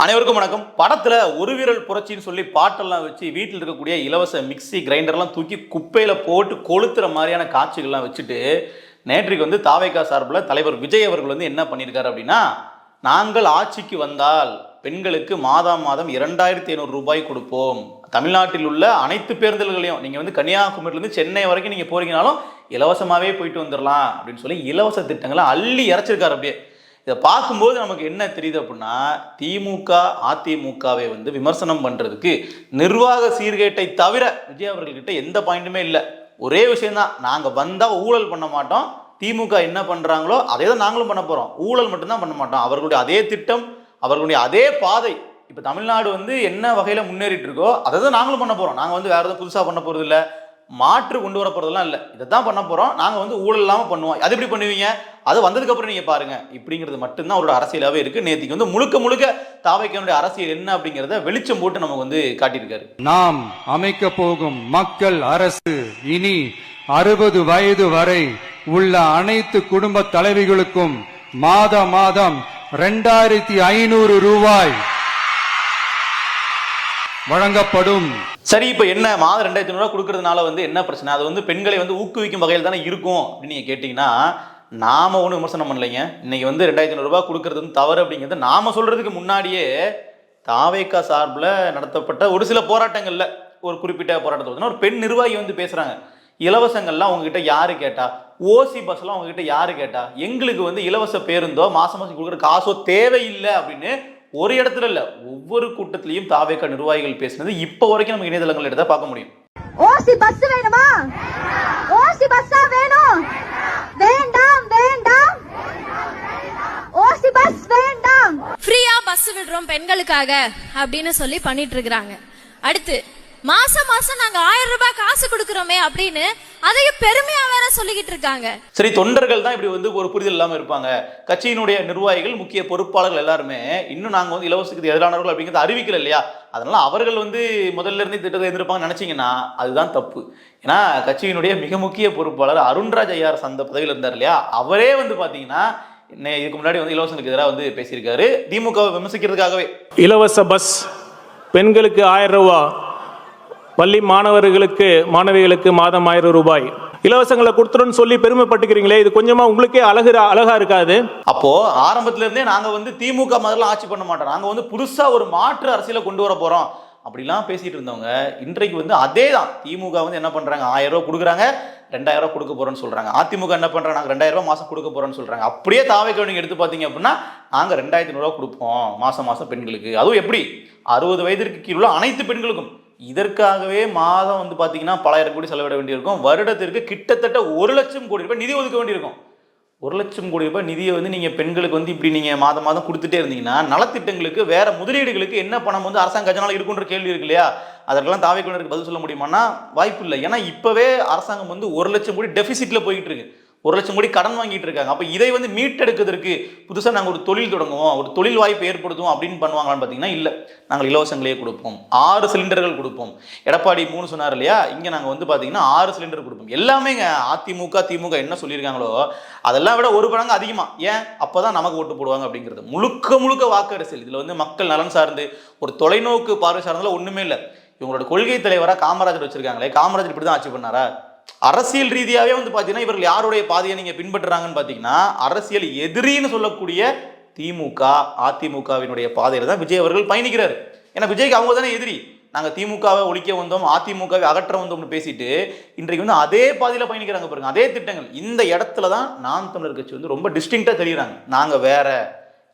அனைவருக்கும் வணக்கம். படத்துல ஒரு வீரல் புரட்சின்னு சொல்லி பாட்டெல்லாம் வச்சு வீட்டில் இருக்கக்கூடிய இலவச மிக்சி கிரைண்டர்லாம் தூக்கி குப்பையில போட்டு கொளுத்துற மாதிரியான காட்சிகள்லாம் வச்சுட்டு நேற்றைக்கு வந்து தாவேகா சார்பில் தலைவர் விஜய் அவர்கள் வந்து என்ன பண்ணியிருக்காரு அப்படின்னா, நாங்கள் ஆட்சிக்கு வந்தால் பெண்களுக்கு மாதம் 2500 ரூபாய் கொடுப்போம். தமிழ்நாட்டில் உள்ள அனைத்து பேருந்துகளையும் நீங்கள் வந்து கன்னியாகுமரியிலேருந்து சென்னை வரைக்கும் நீங்கள் போறீங்கனாலும் இலவசமாகவே போயிட்டு வந்துடலாம் அப்படின்னு சொல்லி இலவச திட்டங்களை அள்ளி இறைச்சிருக்காரு. அப்படியே இதை பார்க்கும்போது நமக்கு என்ன தெரியுது அப்படின்னா, திமுக அதிமுகவை வந்து விமர்சனம் பண்ணுறதுக்கு நிர்வாக சீர்கேட்டை தவிர விஜய் அவர்கள்கிட்ட எந்த பாயிண்ட்டுமே இல்லை. ஒரே விஷயம்தான், நாங்கள் வந்தால் ஊழல் பண்ண மாட்டோம், திமுக என்ன பண்ணுறாங்களோ அதே தான் நாங்களும் பண்ண போகிறோம், ஊழல் மட்டும்தான் பண்ண மாட்டோம். அவர்களுடைய அதே திட்டம், அவர்களுடைய அதே பாதை. இப்போ தமிழ்நாடு வந்து என்ன வகையில் முன்னேறிட்டு இருக்கோ அதை தான் நாங்களும் பண்ண போகிறோம். நாங்கள் வந்து வேறு எதுவும் புதுசாக பண்ண போகிறது இல்லை, மாற்று கொண்டு வர போகிறதெல்லாம் இல்லை, இதை தான் பண்ண போகிறோம். நாங்கள் வந்து ஊழல் இல்லாமல் பண்ணுவோம். அது எப்படி பண்ணுவீங்க, அது வந்ததுக்கப்புறம் நீங்கள் பாருங்கள் இப்படிங்கிறது மட்டும்தான் அவரோட அரசியலாகவே இருக்குது. நேற்றுக்கு வந்து முழுக்க தாவேக்காவுடைய அரசியல் என்ன அப்படிங்கிறத வெளிச்சம் போட்டு நமக்கு வந்து காட்டியிருக்காரு. நாம் அமைக்க போகும் மக்கள் அரசு இனி 60 வயது வரை உள்ள அனைத்து குடும்ப தலைவிகளுக்கும் மாதம் 2500 ரூபாய் வழங்கப்படும். சரி, இப்போ என்ன மாதம் 2500 ரூபா கொடுக்கறதுனால வந்து என்ன பிரச்சனை? அது வந்து பெண்களை வந்து ஊக்குவிக்கும் வகையில் தானே இருக்கும் அப்படின்னு நீங்கள் கேட்டிங்கன்னா, நாம ஒன்றும் விமர்சனம் பண்ணலைங்க. இன்னைக்கு வந்து 2500 ரூபா கொடுக்கறது வந்து தவறு அப்படிங்கிறது நாம சொல்றதுக்கு முன்னாடியே தாவேகா சார்பில் நடத்தப்பட்ட ஒரு சில போராட்டங்கள்ல ஒரு குறிப்பிட்ட போராட்டத்தை ஒரு பெண் நிர்வாகி வந்து பேசுறாங்க. இலவசங்கள்லாம் உங்ககிட்ட யாரு கேட்டா, ஓசி பஸ்லாம் உங்ககிட்ட யாரு கேட்டா, எங்களுக்கு வந்து இலவச பேருந்தோ மாசம் கொடுக்குற காசோ தேவையில்லை அப்படின்னு ஒரு இடத்துல இல்ல ஒவ்வொரு கூட்டத்திலையும் தாவேகா நிர்வாகிகள் பேசினது இப்போ வரைக்கும் நம்ம இணையதளங்கள் எடுத்தா பார்க்க முடியும். ஓசி பஸ் வேணுமா? ஓசி பஸ்ஸா வேணும்? வேண்டாம் வேண்டாம், ஓசி பஸ் வேண்டாம். ஃப்ரீயா பஸ் விடுறோம் பெண்களுக்காக அப்படின்னு சொல்லி பண்ணிட்டு இருக்காங்க. அடுத்து மாசம் நாங்க 1000 ரூபாய் காசு கொடுக்கறோமே அப்படின்னு அதையும் பெருமையா வேற சொல்லிக்கிட்டு இருக்காங்க. சரி, தொண்டர்கள் தான் இப்படி வந்து ஒரு புரிதல் இல்லாம இருப்பாங்க. கட்சியினுடைய நிர்வாகிகள், முக்கிய பொறுப்பாளர்கள் எல்லாருமே இன்னும் நாங்க வந்து இலவசத்துக்கு எதிரானவர்கள் அப்படிங்கிறது அறிவிக்கல இல்லையா? அதனால அவர்கள் வந்து முதல்ல இருந்தே திட்டத்தை எதிர்ப்பாங்க நினைச்சீங்கன்னா அதுதான் தப்பு. ஏன்னா கட்சியினுடைய மிக முக்கிய பொறுப்பாளர் அருண்ராஜ் ஐயார் அந்த பதவியில் இருந்தார் இல்லையா, அவரே வந்து பாத்தீங்கன்னா இதுக்கு முன்னாடி வந்து இலவசங்களுக்கு எதிராக வந்து பேசியிருக்காரு, திமுகவை விமர்சிக்கிறதுக்காகவே. இலவச பஸ், பெண்களுக்கு 1000 ரூபா, பள்ளி மாணவிகளுக்கு மாதம் 1000 ரூபாய் இலவசங்களை கொடுத்துருன்னு சொல்லி பெருமைப்பட்டுக்கிறீங்களே, இது கொஞ்சமா உங்களுக்கே அழகா இருக்காது? அப்போ ஆரம்பத்துல இருந்தே நாங்க வந்து திமுக மாதிரிலாம் ஆட்சி பண்ண மாட்டோம், நாங்க வந்து புதுசா ஒரு மாற்று அரசியலை கொண்டு வர போறோம் அப்படிலாம் பேசிட்டு இருந்தவங்க இன்றைக்கு வந்து அதே தான். திமுக வந்து என்ன பண்றாங்க, 1000 ரூபாய் கொடுக்குறாங்க, 2000 ரூபாய் கொடுக்க போறோம்னு சொல்றாங்க. அதிமுக என்ன பண்றாங்க, நாங்க 2000 ரூபாய் மாசம் கொடுக்க போறோம்னு சொல்றாங்க. அப்படியே தாவேக்கா நீங்க எடுத்து பாத்தீங்க அப்படின்னா நாங்க 2500 ரூபாய் கொடுப்போம் மாசம் பெண்களுக்கு, அதுவும் எப்படி 60 வயதிற்கு கீழே உள்ள அனைத்து பெண்களுக்கும். இதற்காகவே மாதம் வந்து பார்த்தீங்கன்னா பல ஆயிரம் கோடி செலவிட வேண்டியிருக்கும். வருடத்திற்கு கிட்டத்தட்ட 1 லட்சம் கோடி ரூபாய் நிதி ஒதுக்க வேண்டியிருக்கும். 1 லட்சம் கோடி ரூபாய் நிதியை வந்து நீங்கள் பெண்களுக்கு வந்து இப்படி நீங்கள் மாதம் கொடுத்துட்டே இருந்தீங்கன்னா நலத்திட்டங்களுக்கு வேற முதலீடுகளுக்கு என்ன பணம் வந்து அரசாங்க கஜனால இருக்குன்ற கேள்வி இருக்கு இல்லையா? அதற்கெல்லாம் தாவேக்காவுக்கு பதில் சொல்ல முடியுமானா வாய்ப்பு இல்லை. ஏன்னா இப்போவே அரசாங்கம் வந்து 1 லட்சம் கோடி டெபிசிட்ல போயிட்டு இருக்கு, 1 லட்சம் கோடி கடன் வாங்கிட்டு இருக்காங்க. அப்போ இதை வந்து மீட்டெடுக்கிறதுக்கு புதுசாக நாங்கள் ஒரு தொழில் தொடங்குவோம், ஒரு தொழில் வாய்ப்பு ஏற்படுத்துவோம் அப்படின்னு பண்ணுவாங்களான்னு பார்த்தீங்கன்னா இல்லை. நாங்கள் இலவசங்களே கொடுப்போம், 6 சிலிண்டர்கள் கொடுப்போம். எடப்பாடி 3 சொன்னார் இல்லையா, இங்கே நாங்கள் வந்து பார்த்தீங்கன்னா 6 சிலிண்டர் கொடுப்போம். எல்லாமேங்க அதிமுக திமுக என்ன சொல்லியிருக்காங்களோ அதெல்லாம் விட ஒரு படங்கு அதிகமாக. ஏன், அப்போ தான் நமக்கு ஓட்டு போடுவாங்க அப்படிங்கிறது. முழுக்க வாக்கு அரசியல். இதில் வந்து மக்கள் நலன் சார்ந்து ஒரு தொலைநோக்கு பார்வை சார்ந்ததில் ஒன்றுமே இல்லை. இவங்களோட கொள்கை தலைவராக காமராஜர் வச்சிருக்காங்களே, காமராஜர் இப்படி தான் ஆட்சி பண்ணாரா? அரசியல் ரீதியாகவே வந்து பார்த்தீங்கன்னா இவர்கள் யாருடைய பாதையை நீங்கள் பின்பற்றுறாங்கன்னு பார்த்தீங்கன்னா அரசியல் எதிரின்னு சொல்லக்கூடிய திமுக அதிமுகவினுடைய பாதையில் தான் விஜய் அவர்கள் பயணிக்கிறார். ஏன்னா விஜய்க்கு அவங்க தானே எதிரி. நாங்கள் திமுகவை ஒழிக்க வந்தோம், அதிமுகவை அகற்ற வந்தோம்னு பேசிட்டு இன்றைக்கு வந்து அதே பாதையில் பயணிக்கிறாங்க பாருங்க, அதே திட்டங்கள். இந்த இடத்துல தான் நாம் தமிழர் கட்சி வந்து ரொம்ப டிஸ்டிங்காக தெரியுறாங்க. நாங்கள் வேற,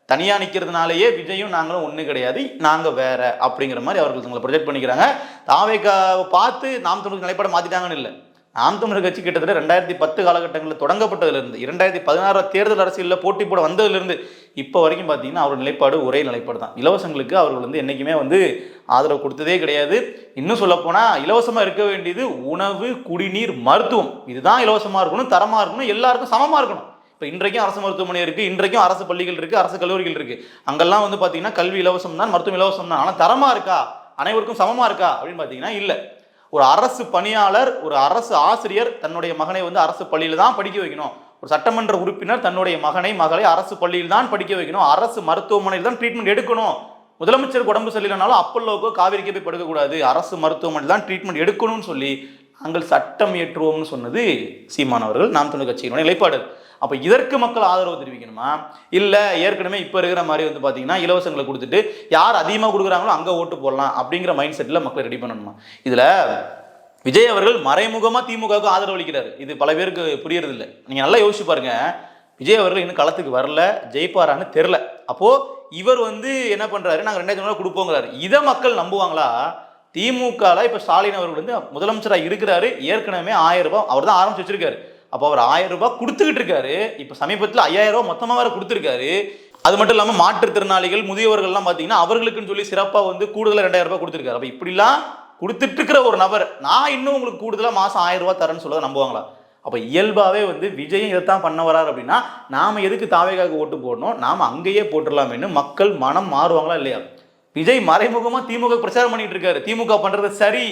தனியாக நிற்கிறதுனாலேயே விஜயும் நாங்களும் ஒன்று கிடையாது, நாங்கள் வேற அப்படிங்கிற மாதிரி அவர்கள் தங்களை ப்ரொஜெக்ட் பண்ணிக்கிறாங்க. தாவேக்காவை பார்த்து நாம் தமிழர் நிலைப்பாட மாற்றிட்டாங்கன்னு இல்லை. நாம் தமிழர் கட்சி கிட்டத்தட்ட 2010 காலகட்டங்களில் தொடங்கப்பட்டதிலிருந்து 2016 தேர்தல் அரசியலில் போட்டி போட வந்ததிலிருந்து இப்போ வரைக்கும் பார்த்தீங்கன்னா அவர் நிலைப்பாடு ஒரே நிலைப்பாடு தான். இலவசங்களுக்கு அவர்கள் வந்து என்றைக்குமே வந்து ஆதரவு கொடுத்ததே கிடையாது. இன்னும் சொல்லப்போனால் இலவசமாக இருக்க வேண்டியது உணவு, குடிநீர், மருத்துவம். இதுதான் இலவசமாக இருக்கணும், தரமாக இருக்கணும், எல்லாருக்கும் சமமாக இருக்கணும். இப்போ இன்றைக்கும் அரசு மருத்துவமனை இருக்குது, இன்றைக்கும் அரசு பள்ளிகள் இருக்குது, அரசு கல்லூரிகள் இருக்குது. அங்கெல்லாம் வந்து பார்த்தீங்கன்னா கல்வி இலவசம் தான், மருத்துவம் இலவசம் தான். ஆனால் தரமாக இருக்கா, அனைவருக்கும் சமமாக இருக்கா அப்படின்னு பார்த்தீங்கன்னா இல்லை. ஒரு அரசு பணியாளர், ஒரு அரசு ஆசிரியர் தன்னுடைய மகனை வந்து அரசு பள்ளியில் தான் படிக்க வைக்கணும். ஒரு சட்டமன்ற உறுப்பினர் தன்னுடைய மகனை மகளை அரசு பள்ளியில் தான் படிக்க வைக்கணும், அரசு மருத்துவமனையில் தான் ட்ரீட்மெண்ட் எடுக்கணும் முதலமைச்சருக்கு உடம்பு சரியில்லைனாலும் அப்பல்லோக்கோ காவிரிக்கோ போய் படுக்கக்கூடாது, அரசு மருத்துவமனை தான் ட்ரீட்மெண்ட் எடுக்கணும்னு சொல்லி நாங்கள் சட்டம் இயற்றுவோம்னு சொன்னது சீமான் அவர்கள், நாம் தமிழர் கட்சியினுடைய நிலைப்பாடு. அப்போ இதற்கு மக்கள் ஆதரவு தெரிவிக்கணுமா, இல்லை ஏற்கனவே இப்போ இருக்கிற மாதிரி வந்து பார்த்தீங்கன்னா இலவசங்களை கொடுத்துட்டு யார் அதிகமாக கொடுக்குறாங்களோ அங்கே ஓட்டு போடலாம் அப்படிங்கிற மைண்ட் செட்டில் மக்கள் ரெடி பண்ணணுமா? இதில் விஜய் அவர்கள் மறைமுகமாக திமுகவுக்கு ஆதரவு அளிக்கிறார். இது பல பேருக்கு புரியறதில்லை. நீங்கள் நல்லா யோசிச்சு பாருங்க, விஜய் அவர்கள் இன்னும் களத்துக்கு வரல, ஜெயிப்பாரான்னு தெரில. அப்போது இவர் வந்து என்ன பண்ணுறாரு, நாங்கள் 2000 கொடுப்போங்கிறாரு. இதை மக்கள் நம்புவாங்களா? திமுகவில் இப்போ ஸ்டாலின் அவர்கள் வந்து முதலமைச்சராக இருக்கிறாரு, ஏற்கனவே 1000 ரூபாய் அவர் தான் ஆரம்பிச்சு வச்சிருக்காரு. அப்போ அவர் 1000 ரூபாய் கொடுத்துக்கிட்டு இருக்காரு. இப்போ சமீபத்தில் 5000 ரூபாய் மொத்தமாக வேறு கொடுத்துருக்காரு. அது மட்டும் இல்லாமல் மாற்றுத்திறனாளிகள் முதியவர்கள்லாம் பார்த்தீங்கன்னா அவர்களுக்குன்னு சொல்லி சிறப்பாக வந்து கூடுதலாக 2000 ரூபாய் கொடுத்துருக்காரு. அப்போ இப்படிலாம் கொடுத்துட்டு இருக்கிற ஒரு நபர் நான் இன்னும் உங்களுக்கு கூடுதலாக மாதம் 1000 ரூபாய் தரேன்னு சொல்ல நம்புவாங்களா? அப்போ இயல்பாகவே வந்து விஜயும் இதைத்தான் பண்ண வராரு அப்படின்னா நாம் எதுக்கு தாவேகாவுக்கு ஓட்டு போடணும், நாம் அங்கேயே போட்டுடலாமேன்னு மக்கள் மனம் மாறுவாங்களா இல்லையா? விஜய் மறைமுகமாக திமுக பிரச்சாரம் பண்ணிட்டு இருக்காரு. திமுக பண்றது சரி,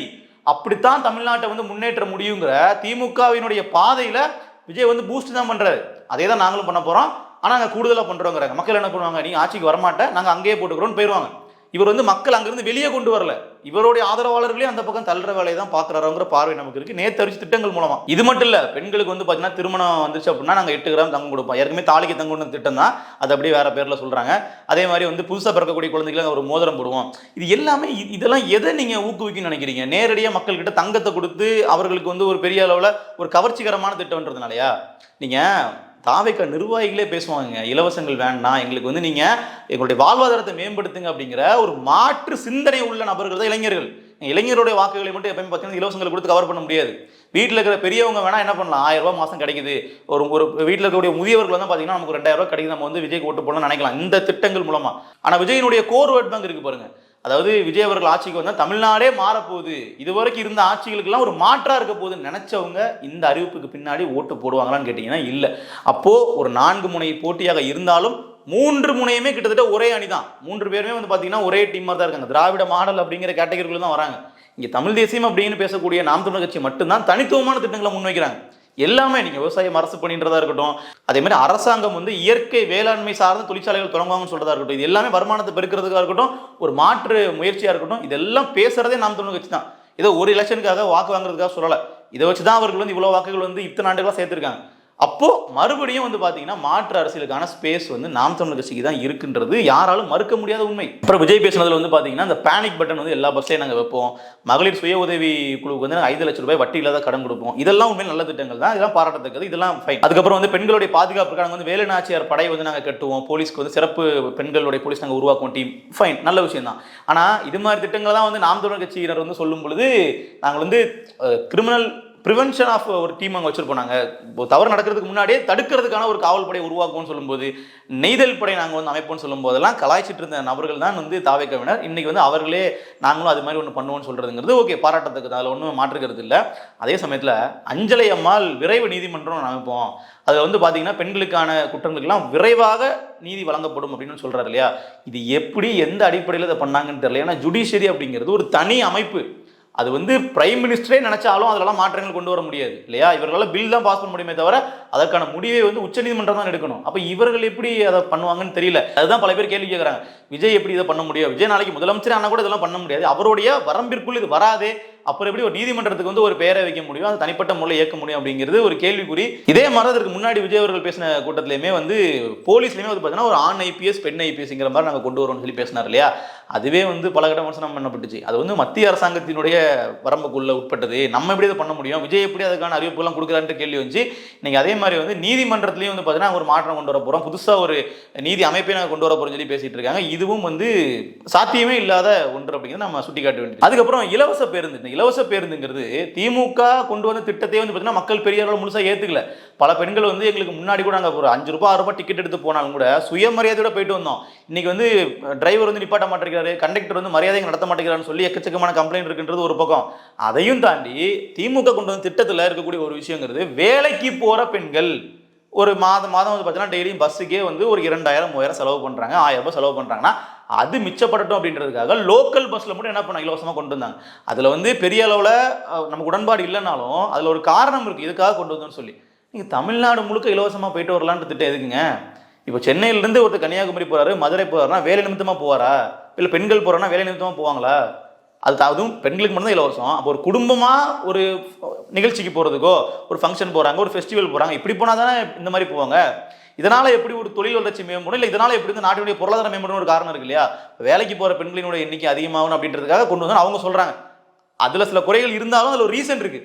அப்படித்தான் தமிழ்நாட்டை வந்து முன்னேற்ற முடியுங்கிற திமுகவினுடைய பாதையில விஜய் வந்து பூஸ்ட் தான் பண்றாரு. அதே தான் நாங்களும் பண்ண போறோம், ஆனால் நாங்கள் கூடுதலாக பண்றோங்கிறாங்க. மக்கள் என்ன பண்ணுவாங்க, நீங்க ஆட்சிக்கு வரமாட்டேன், நாங்கள் அங்கேயே போட்டுக்கிறோம்னு போயிடுவாங்க. இவர் வந்து மக்கள் அங்கிருந்து வெளியே கொண்டு வரல, இவருடைய ஆதரவாளர்களே அந்த பக்கம் தள்ளுற வேலையை தான் பாக்குறாருங்கிற பார்வை நமக்கு இருக்கு. நேற்று அறிவிச்ச திட்டங்கள் மூலமா இது மட்டும் இல்ல, பெண்களுக்கு வந்து பாத்தீங்கன்னா திருமணம் வந்துச்சு அப்படின்னா நாங்க 8 கிராம் தங்கம் கொடுப்போம். ஏற்கனவே தாலிக்கு தங்கம் கொண்டு திட்டம் தான், அது அப்படியே வேற பேர்ல சொல்றாங்க. அதே மாதிரி வந்து புதுசா பிறக்கக்கூடிய குழந்தைகளுக்கு ஒரு மோதிரம் போடுவோம். இது எல்லாமே இதெல்லாம் எதை நீங்க ஊக்குவிக்கணும்னு நினைக்கிறீங்க? நேரடியாக மக்கள் கிட்ட தங்கத்தை கொடுத்து அவர்களுக்கு வந்து ஒரு பெரிய அளவுல ஒரு கவர்ச்சிகரமான திட்டம்ன்றதுனாலயா? நீங்க தாவேக நிர்வாகிகளே பேசுவாங்க, இலவசங்கள் வேண்டாம், எங்களுக்கு வந்து நீங்க எங்களுடைய வாழ்வாதாரத்தை மேம்படுத்துங்க அப்படிங்கிற ஒரு மாற்று சிந்தனை உள்ள நபர்கள் தான் இளைஞர்கள். இளைஞருடைய வாக்குகளை மட்டும் எப்பயுமே பார்த்தீங்கன்னா இலவசங்களை கொடுத்து கவர் பண்ண முடியாது. வீட்டில் இருக்கிற பெரியவங்க வேணா என்ன பண்ணலாம், 1000 ரூபாய் மாதம் கிடைக்குது, ஒரு வீட்டில் இருக்கக்கூடிய முதியவர்கள் வந்து பார்த்தீங்கன்னா நமக்கு 2000 ரூபாய் கிடைக்குது, நம்ம வந்து விஜய்க்கு ஓட்டு போடணும்னு நினைக்கலாம் இந்த திட்டங்கள் மூலமா. ஆனால் விஜயனுடைய கோர் வேர்ட் பேங்க் இருக்கு பாருங்க, அதாவது விஜய் அவர்கள் ஆட்சிக்கு வந்தால் தமிழ்நாடே மாறப்போகுது, இதுவரைக்கும் இருந்த ஆட்சிகளுக்கெல்லாம் ஒரு மாற்றா இருக்க போகுதுன்னு நினைச்சவங்க இந்த அறிவிப்புக்கு பின்னாடி ஓட்டு போடுவாங்களான்னு கேட்டீங்கன்னா இல்லை. அப்போ ஒரு 4 முனை போட்டியாக இருந்தாலும் 3 முனையுமே கிட்டத்தட்ட ஒரே அணிதான். 3 பேருமே வந்து பார்த்தீங்கன்னா ஒரே டீமாக தான் இருக்காங்க. திராவிட மாடல் அப்படிங்கிற கேட்டகரிக்குள்ள தான் வராங்க. இங்கே தமிழ் தேசியம் அப்படின்னு பேசக்கூடிய நாம் தமிழர் கட்சி மட்டும்தான் தனித்துவமான திட்டங்களை முன்வைக்கிறாங்க. எல்லாமே நீங்க விவசாயம் அரசு பண்ணின்றதா இருக்கட்டும், அதே மாதிரி அரசாங்கம் வந்து இயற்கை வேளாண்மை சார்ந்த தொழிற்சாலைகள் தொடங்குவாங்கன்னு சொல்றதா இருக்கட்டும், இது எல்லாமே வருமானத்தை பெருக்கிறதுக்காக இருக்கட்டும், ஒரு மாற்று முயற்சியா இருக்கட்டும், இதெல்லாம் பேசுறதே நாம் தமிழர் கட்சி தான். ஏதோ ஒரு எலெக்ஷனுக்காக வாக்கு வாங்குறதுக்காக சொல்லலை, இதை வச்சுதான் அவர்கள் வந்து இவ்வளவு வாக்குகள் வந்து இத்தனை ஆண்டுகளா சேர்த்திருக்காங்க. அப்போ மறுபடியும் வந்து பாத்தீங்கன்னா மாற்று அரசியலுக்கான ஸ்பேஸ் வந்து நாம் தமிழர் கட்சிக்கு தான் இருக்குன்றது யாராலும் மறுக்க முடியாத உண்மை. அப்புறம் விஜய் பேசினதுல வந்து பாத்தீங்கன்னா அந்த பேனிக் பட்டன் வந்து எல்லா பஸ்லையும் நாங்கள் வைப்போம், மகளிர் சுய உதவி குழுவுக்கு வந்து 5 லட்சம் ரூபாய் வட்டி இல்லாத கடன் கொடுப்போம், இதெல்லாம் உண்மையில் நல்ல திட்டங்கள் தான், இதெல்லாம் பாராட்டத்தக்கது, இதெல்லாம் ஃபைன். அதுக்கப்புறம் வந்து பெண்களுடைய பாதுகாப்புக்காக வந்து வேலு நாச்சியார் படை வந்து நாங்கள் கட்டுவோம், போலீஸ்க்கு வந்து சிறப்பு பெண்களுடைய போலீஸ் நாங்கள் உருவாக்குவோம் டீம், ஃபைன், நல்ல விஷயம் தான். ஆனால் இது மாதிரி திட்டங்கள் தான் வந்து நாம் தமிழர் கட்சியினர் வந்து சொல்லும் பொழுது நாங்கள் வந்து கிரிமினல் ப்ரிவென்ஷன் ஆஃப் ஒரு டீம் அங்கே வச்சுருப்போம். நாங்கள் தவறு நடக்கிறதுக்கு முன்னாடியே தடுக்கிறதுக்கான ஒரு காவல் படை உருவாக்குவோம்னு சொல்லும்போது, நெய்தல் படை நாங்கள் வந்து அமைப்போம்னு சொல்லும் போதெல்லாம் கலாய்ச்சிட்டு இருந்த நபர்கள் தான் வந்து தாவேகவினர். இன்னைக்கு வந்து அவர்களே நாங்களும் அது மாதிரி ஒன்று பண்ணுவோம்னு சொல்றதுங்கிறது ஓகே, பாராட்டத்துக்கு, அதில் ஒன்றும் மாற்றுக்கிறது இல்லை. அதே சமயத்தில் அஞ்சலை அம்மாள் விரைவு நீதிமன்றம் அமைப்போம், அதில் வந்து பார்த்தீங்கன்னா பெண்களுக்கான குற்றங்களுக்கெல்லாம் விரைவாக நீதி வழங்கப்படும் அப்படின்னு சொல்றாரு இல்லையா? இது எப்படி எந்த அடிப்படையில் இதை பண்ணாங்கன்னு தெரியல. ஏன்னா ஜுடிஷியரி அப்படிங்கிறது ஒரு தனி அமைப்பு, அது வந்து பிரைம் மினிஸ்டரே நினைச்சாலும் அதெல்லாம் மாற்றங்கள் கொண்டு வர முடியாது இல்லையா? இவர்களால் பில் தான் பாஸ் பண்ண முடியுமே தவிர அதற்கான முடிவை வந்து உச்சநீதிமன்றம் தான் எடுக்கணும். அப்போ இவர்கள் எப்படி அதை பண்ணுவாங்கன்னு தெரியல. அதுதான் பல பேர் கேள்வி கேட்குறாங்க, விஜய் எப்படி இதை பண்ண முடியும், விஜய் நாளைக்கு முதலமைச்சர் ஆனால் கூட இதெல்லாம் பண்ண முடியாது, அவருடைய வரம்பிற்குள் இது வராதே, அப்புறம் எப்படி ஒரு நீதிமன்றத்துக்கு வந்து ஒரு பெயரை வைக்க முடியும், அது தனிப்பட்ட முறையில் இயக்க முடியும் அப்படிங்கிறது ஒரு கேள்விக்குறி. இதே மாதிரி அதற்கு முன்னாடி விஜய் அவர்கள் பேசின கூட்டத்திலையுமே வந்து போலீஸ்லையுமே வந்து பார்த்தீங்கன்னா ஒரு ஆண் ஐபிஎஸ் பெண் ஐபிஎஸ்ங்கிற மாதிரி நாங்கள் கொண்டு வரோம்னு சொல்லி பேசினார் இல்லையா? அதுவே வந்து பல கட்ட விமர்சனம் பண்ணப்பட்டுச்சு. அது வந்து மத்திய அரசாங்கத்தினுடைய வரம்புக்குள்ள உட்பட்டது, நம்ம எப்படி இதை பண்ண முடியும், விஜய் எப்படி அதுக்கான அறிவிப்புலாம் கொடுக்குறான்ட்டு கேள்வி வந்துச்சு. இன்னைக்கு அதே மாதிரி வந்து நீதிமன்றத்திலையும் வந்து பார்த்தீங்கன்னா ஒரு மாற்றம் கொண்டு வர போகிறோம், புதுசாக ஒரு நீதி அமைப்பை நாங்கள் கொண்டு வர போகிறோம்னு சொல்லி பேசிட்டு இருக்காங்க. இதுவும் வந்து சாத்தியமே இல்லாத ஒன்று அப்படிங்கிறது நம்ம சுட்டி காட்ட வேண்டியது. அதுக்கப்புறம் இலவச பேருந்து, இந்த இலவச பேருந்துங்கிறது திமுக கொண்டு வந்த திட்டத்தை வந்து பார்த்தீங்கன்னா மக்கள் பெரிய அளவில் முழுசாக ஏற்றுக்கல. பல பெண்கள் வந்து எங்களுக்கு முன்னாடி கூட நாங்கள் ஒரு 5 ரூபாய் 6 ரூபாய் டிக்கெட் எடுத்து போனாலும் கூட சுயமரியாதையோட போயிட்டு வந்தோம். இன்னைக்கு வந்து டிரைவர் வந்து நிப்பாட்ட மாட்டேங்கிறாரு, கண்டக்டர் வந்து மரியாதை நடத்த மாட்டேங்கிறான்னு சொல்லி எக்கச்சக்கமான கம்ப்ளைண்ட் இருக்குன்றது ஒரு பக்கம். அதையும் தாண்டி திமுக கொண்டு வந்த திட்டத்தில் இருக்கக்கூடிய ஒரு விஷயங்கிறது வேலைக்கு போற பெண்கள் ஒரு மாதம் வந்து பார்த்தீங்கன்னா டெய்லியும் பஸ்ஸுக்கே வந்து ஒரு 2000 3000 செலவு பண்ணுறாங்க, 1000 ரூபாய் செலவு பண்ணுறாங்கன்னா அது மிச்சப்படட்டும் அப்படின்றதுக்காக லோக்கல் பஸ்ஸில் மட்டும் என்ன பண்ணாங்க, இலவசமாக கொண்டு வந்தாங்க. அதில் வந்து பெரிய அளவில் நமக்கு உடன்பாடு இல்லைனாலும் அதில் ஒரு காரணம் இருக்குது இதுக்காக கொண்டு வந்தோம்னு சொல்லி. நீங்கள் தமிழ்நாடு முழுக்க இலவசமாக போயிட்டு வரலான்னு திட்டம் எதுக்குங்க? இப்போ சென்னையிலேருந்து ஒருத்தர் கன்னியாகுமரி போறாரு, மதுரை போறாருன்னா வேலை நிமித்தமா போவாரா? இல்லை பெண்கள் போறாங்கன்னா வேலை நிமித்தமா போவாங்களா? அதுவும் பெண்களுக்கு மட்டும்தான் இலவசம். அப்போ ஒரு குடும்பமா ஒரு நிகழ்ச்சிக்கு போறதுக்கோ, ஒரு ஃபங்க்ஷன் போறாங்க, ஒரு ஃபெஸ்டிவல் போறாங்க, இப்படி போனா தானே இந்த மாதிரி போவாங்க. இதனால எப்படி ஒரு தொழில் வளர்ச்சி மேம்படும், இல்லை இதனால எப்படி இந்த நாட்டினுடைய பொருளாதார மேம்படும் ஒரு காரணம் இருக்கு இல்லையா? வேலைக்கு போற பெண்களினுடைய எண்ணிக்கை அதிகமாகணும் அப்படின்றதுக்காக கொண்டு வந்து அவங்க சொல்றாங்க. அதுல சில குறைகள் இருந்தாலும் அதுல ஒரு ரீசன் இருக்கு.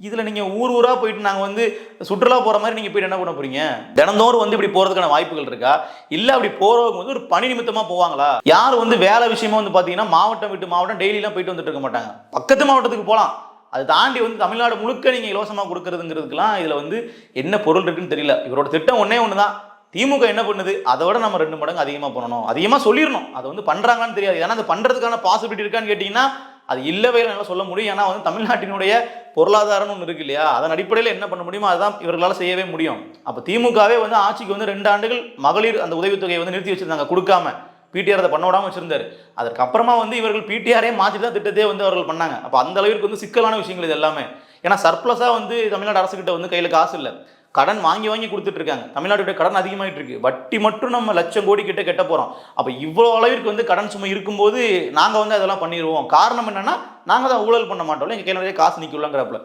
இதுல நீங்க ஊரா போயிட்டு நாங்க வந்து சுற்றுலா போற மாதிரி நீங்க போயிட்டு என்ன பண்ண போறீங்க? தினந்தோறும் வந்து இப்படி போறதுக்கான வாய்ப்புகள் இருக்கா? இல்ல அப்படி போறவங்க வந்து ஒரு பணி நிமித்தமா போவாங்களா? யார் வந்து வேலை விஷயமா வந்து பாத்தீங்கன்னா மாவட்டம் விட்டு மாவட்டம் டெய்லி எல்லாம் போயிட்டு வந்துட்டு இருக்க மாட்டாங்க. பக்கத்து மாவட்டத்துக்கு போகலாம். அது தாண்டி வந்து தமிழ்நாடு முழுக்க நீங்க இலவசமா கொடுக்கறதுங்கிறதுக்கெல்லாம் இதுல வந்து என்ன பொருள் இருக்குன்னு தெரியல. இவரோட திட்டம் ஒன்னே ஒண்ணுதான். திமுக என்ன பண்ணுது, அதை விட நம்ம 2 மடங்கு அதிகமா பண்ணணும், அதிகமா சொல்லிடணும். அதை வந்து பண்றாங்கன்னு தெரியாது. ஏன்னா அது பண்றதுக்கான பாசிபிலிட்டி இருக்கான்னு கேட்டீங்கன்னா அது இல்லவே இல்லைன்னு சொல்ல முடியும். ஏன்னா வந்து தமிழ்நாட்டினுடைய பொருளாதாரம்னு ஒன்று இருக்கு இல்லையா? அதன் அடிப்படையில் என்ன பண்ண முடியுமோ அதுதான் இவர்களால் செய்யவே முடியும். அப்போ திமுகவே வந்து ஆட்சிக்கு வந்து 2 ஆண்டுகள் மகளிர் அந்த உதவித்தொகையை வந்து நிறுத்தி வச்சிருந்தாங்க, கொடுக்காம. பிடிஆர் அதை பண்ண விடாம வச்சிருந்தாரு. அதற்கு அப்புறமா வந்து இவர்கள் பிடிஆரே மாற்றிட்டு தான் திட்டத்தையே வந்து அவர்கள் பண்ணாங்க. அப்போ அந்த அளவிற்கு வந்து சிக்கலான விஷயங்கள் இது எல்லாமே. ஏன்னா சர்ப்ளஸா வந்து தமிழ்நாடு அரசு கிட்ட வந்து கையில் காசு இல்லை, கடன் வாங்கி வாங்கி கொடுத்துட்டு இருக்காங்க. தமிழ்நாட்டுடைய கடன் அதிகமாயிட்டு இருக்கு. வட்டி மட்டும் நம்ம லட்சம் கோடி கிட்ட கெட்ட போறோம். அப்ப இவ்வளவு அளவிற்கு வந்து கடன் சுமை இருக்கும்போது நாங்க வந்து அதெல்லாம் பண்ணிடுவோம். காரணம் என்னன்னா நாங்க தான் ஊழல் பண்ண மாட்டோம், எங்க கையில நிறைய காசு நிக்கலங்கிறப்பல.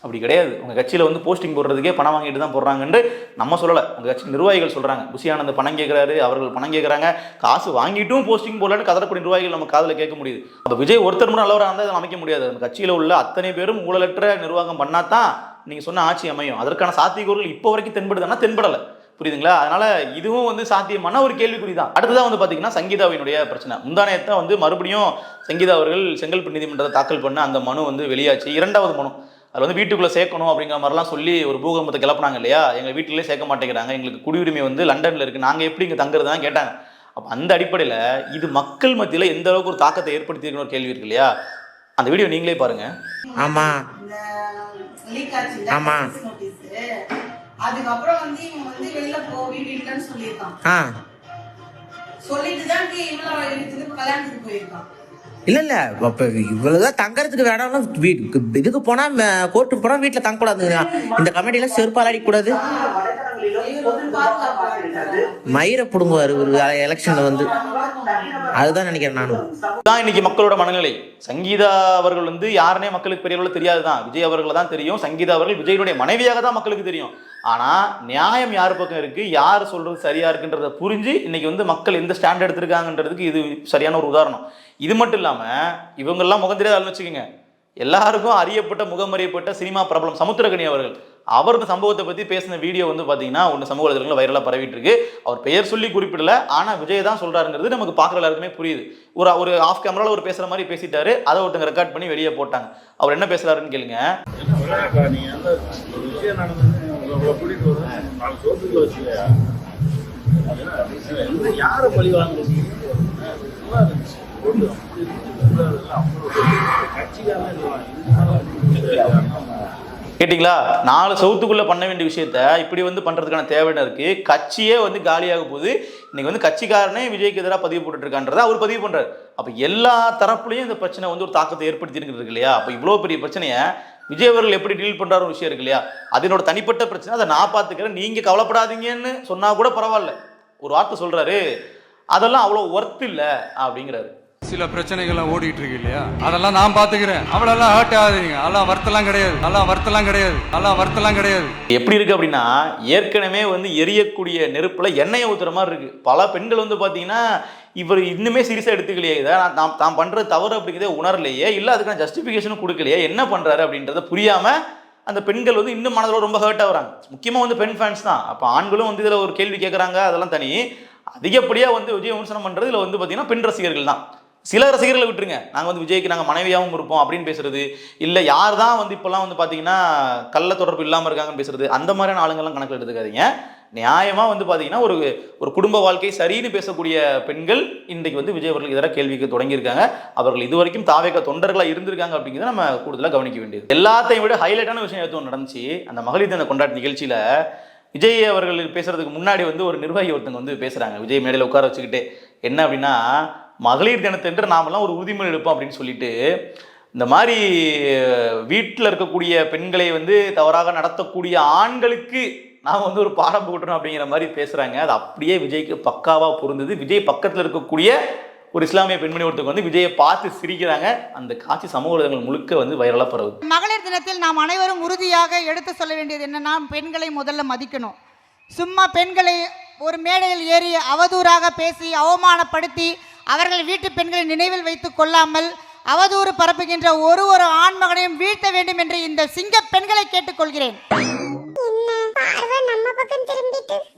அப்படி கிடையாது. உங்க கட்சியில வந்து போஸ்டிங் போடுறதுக்கே பணம் வாங்கிட்டு தான் போடுறாங்கன்னு நம்ம சொல்லல, உங்க கட்சி நிர்வாகிகள் சொல்றாங்க. புஷி ஆனந்த் பணம் கேட்கிறாரு, அவர்கள் பணம் கேட்கறாங்க, காசு வாங்கிட்டும் போஸ்டிங் போடலன்னு கதறக்கூடிய நிர்வாகிகள் நம்ம காதுல கேட்க முடியுது. அப்ப விஜய் ஒருத்தர் மட்டும் நல்லவராக இருந்தால் அதை அமைக்க முடியாது. அந்த கட்சியில உள்ள அத்தனை பேரும் ஊழலற்ற நிர்வாகம் பண்ணாதான் நீங்க சொன்ன ஆட்சி அமையும். அதற்கான சாத்தியக்கூறுகள் இப்போ வரைக்கும் தென்படுதுன்னா தென்படலை. புரியுதுங்களா? அதனால இதுவும் வந்து சாத்தியமான ஒரு கேள்விக்குறி தான். அடுத்ததான் வந்து பாத்தீங்கன்னா சங்கீதாவினுடைய பிரச்சனை. முந்தானயத்தான் வந்து மறுபடியும் சங்கீதா அவர்கள் செங்கல்பட்டு நீதிமன்றத்தை தாக்கல் பண்ண அந்த மனு வந்து வெளியாச்சு. 2வது மனு. அதில் வந்து வீட்டுக்குள்ளே சேர்க்கணும் அப்படிங்கிற மாதிரிலாம் சொல்லி ஒரு பூகம்பத்தை கிளப்புனாங்க இல்லையா? எங்கள் வீட்டிலே சேர்க்க மாட்டேங்கிறாங்க, எங்களுக்கு குடியுரிமை வந்து லண்டனில் இருக்குது, நாங்கள் எப்படி இங்கே தங்குறது தான் கேட்டாங்க. அப்போ அந்த அடிப்படையில் இது மக்கள் மத்தியில் எந்த அளவுக்கு ஒரு தாக்கத்தை ஏற்படுத்தியிருக்குன்னு ஒரு கேள்வி இருக்கு இல்லையா? அந்த வீடியோ நீங்களே பாருங்க. ஆமா ஆமா அதுக்கப்புறம் வந்து இவன் வந்து வெளில வீட்டுன்னு சொல்லியிருக்கான். சொல்லிட்டு தான் இவ்வளவு கல்யாணத்துக்கு போயிருக்கான். இல்ல அப்ப இவ்வளவுதான் தங்கறதுக்கு வேணாலும் இதுக்கு போனா கோர்ட்டுக்கு போனா வீட்டுல தங்க கூடாது. இந்த கமிட்டில செருப்பால் அடிக்க கூடாது. மயிரை புடுங்குவாரு ஒரு எலெக்ஷன்ல வந்து. அதுதான் நினைக்கிறேன் நானும். தான் இன்னைக்கு மக்களோட மனநிலை. சங்கீதா அவர்கள் வந்து யாருனே மக்களுக்கு பெரிய அளவில் தெரியாதுதான், விஜய் அவர்களை தான் தெரியும். சங்கீதா அவர்கள் விஜயனுடைய மனைவியாக தான் மக்களுக்கு தெரியும். ஆனா நியாயம் யார் பக்கம் இருக்கு, யார் சொல்றது சரியா இருக்குன்றத புரிஞ்சு இன்னைக்கு வந்து மக்கள் எந்த ஸ்டாண்ட் எடுத்திருக்காங்கன்றதுக்கு இது சரியான ஒரு உதாரணம். இது மட்டும் இல்லாம இவங்கெல்லாம் முகம் தெரியாத வச்சுக்கோங்க, எல்லாருக்கும் அறியப்பட்ட முகம் அறியப்பட்ட சினிமா பிரபலம் சமுத்திரகனி அவர்கள், அவர் இந்த சம்பவத்தை பத்தி பேசின வீடியோ வந்து பாத்தீங்கன்னா ஒன்று சமூக வலைதளங்களில் வைரலா பரவிட்டு இருக்கு. அவர் பெயர் சொல்லி குறிப்பிடல, ஆனா விஜய் தான் சொல்றாருங்கிறது நமக்கு பார்க்குற எல்லாருக்குமே புரியுது. ஒரு ஆஃப் கேமரால ஒரு பேசுற மாதிரி பேசிட்டாரு, அதை ஒருத்தங்க ரெக்கார்ட் பண்ணி வெளியே போட்டாங்க. அவர் என்ன பேசுறாருன்னு கேளுங்க. யாரை பழி வாங்குறீங்க? கேட்டீங்களா? 4 சவுத்துக்குள்ள பண்ண வேண்டிய விஷயத்த இப்படி வந்து பண்றதுக்கான தேவையான இருக்கு. கட்சியே வந்து காலியாக போகுது. இன்னைக்கு வந்து கட்சிக்காரனே விஜய்க்கு எதிராக பதிவு போட்டுட்டு இருக்கான்றத அவர் பதிவு பண்றாரு. அப்ப எல்லா தரப்புலையும் இந்த பிரச்சனை வந்து ஒரு தாக்கத்தை ஏற்படுத்தி இருக்கு இல்லையா? அப்ப இவ்வளவு பெரிய பிரச்சனையை விஜய் அவர்கள் எப்படி டீல் பண்றாரு ஒரு விஷயம் இருக்கு இல்லையா? அதனோட தனிப்பட்ட பிரச்சனை, அதை நான் பார்த்துக்கிறேன், நீங்க கவலைப்படாதீங்கன்னு சொன்னா கூட பரவாயில்ல. ஒரு வார்த்தை சொல்றாரு, அதெல்லாம் அவ்வளவு ஒர்த் இல்ல அப்படிங்கிறாரு. சில பிரச்சனைகள்லாம் ஓடிட்டு இருக்கு இல்லையா, அதெல்லாம் நான் பாத்துக்கிறேன், அவளெல்லாம் ஹர்ட் ஆகாதீங்க, அதெல்லாம் வருத்தலாம் கிடையாது, அதெல்லாம் வருத்தலாம் கிடையாது, அதெல்லாம் வருத்தலாம் கிடையாது. எப்படி இருக்கு அப்படின்னா, ஏற்கனவே வந்து எரியக்கூடிய நெருப்புல எண்ணெயை ஊத்துற மாதிரி இருக்கு. பல பெண்கள் வந்து பாத்தீங்கன்னா இவர் இன்னுமே சீரியஸா எடுத்துக்கலையே, இதை தான் பண்றது தவறு அப்படிங்கிறதே உணரலையே, இல்ல அதுக்கான ஜஸ்டிபிகேஷனும் கொடுக்கலையே, என்ன பண்றாரு அப்படின்றத புரியாம அந்த பெண்கள் வந்து இன்னும் மனதில் ரொம்ப ஹர்ட் ஆகுறாங்க. முக்கியமா வந்து பெண் ஃபேன்ஸ் தான். அப்ப ஆண்களும் வந்து இதுல ஒரு கேள்வி கேட்கறாங்க, அதெல்லாம் தனி. அதிகப்படியா வந்து விஜய் விமர்சனம் பண்றது இதுல வந்து பாத்தீங்கன்னா பெண் ரசிகர்கள் தான். சில ரசிகர்களை விட்டுருங்க, நாங்கள் வந்து விஜய்க்கு நாங்கள் மனைவியாகவும் இருப்போம் அப்படின்னு பேசுறது, இல்லை யார் தான் வந்து இப்போல்லாம் வந்து பார்த்தீங்கன்னா கள்ள தொடர்பு இல்லாமல் இருக்காங்கன்னு பேசுறது, அந்த மாதிரியான ஆளுங்கள்லாம் கணக்கில் எடுத்துக்காதீங்க. நியாயமாக வந்து பார்த்தீங்கன்னா ஒரு குடும்ப வாழ்க்கை சரின்னு பேசக்கூடிய பெண்கள் இன்றைக்கு வந்து விஜய் அவர்களுக்கு எதிராக கேள்விக்கு தொடங்கியிருக்காங்க. அவர்கள் இதுவரைக்கும் தாவேக தொண்டர்களாக இருந்திருக்காங்க அப்படிங்கிறத நம்ம கூடுதலாக கவனிக்க வேண்டியது. எல்லாத்தையும் விட ஹைலைட்டான விஷயம் எதுவும் நடந்துச்சு அந்த மகளிர் தின கொண்டாட்ட நிகழ்ச்சியில். விஜய் அவர்கள் பேசுறதுக்கு முன்னாடி வந்து ஒரு நிர்வாகி ஒருத்தங்க வந்து பேசுகிறாங்க, விஜய் மேடையில் உட்கார வச்சுக்கிட்டு. என்ன அப்படின்னா, மகளிர் தினத்தன்று நாமெல்லாம் ஒரு உறுதிமொழி எடுப்போம் அப்படின்னு சொல்லிட்டு, இந்த மாதிரி வீட்டில் இருக்கக்கூடிய பெண்களை வந்து தவறாக நடத்தக்கூடிய ஆண்களுக்கு நாம வந்து ஒரு பாடம் போட்டுறோம் அப்படிங்கிற மாதிரி பேசுறாங்க. அது அப்படியே விஜய்க்கு பக்காவா பொருந்தது. விஜய் பக்கத்துல இருக்கக்கூடிய ஒரு இஸ்லாமிய பெண்மணி ஒருத்தருக்கு வந்து விஜயை பார்த்து சிரிக்கிறாங்க. அந்த காட்சி சமூக ஊடகங்கள் முழுக்க வந்து வைரலா பரவுது. மகளிர் தினத்தில் நாம் அனைவரும் உறுதியாக எடுத்து சொல்ல வேண்டியது என்னன்னா, பெண்களை முதல்ல மதிக்கணும். சும்மா பெண்களை ஒரு மேடையில் ஏறி அவதூறாக பேசி அவமானப்படுத்தி அவர்கள் வீட்டு பெண்களை நினைவில் வைத்துக் கொள்ளாமல் அவதூறு பரப்புகின்ற ஒரு ஆண்மகனையும் வீழ்த்த வேண்டும் என்று இந்த சிங்க பெண்களை கேட்டுக்கொள்கிறேன்.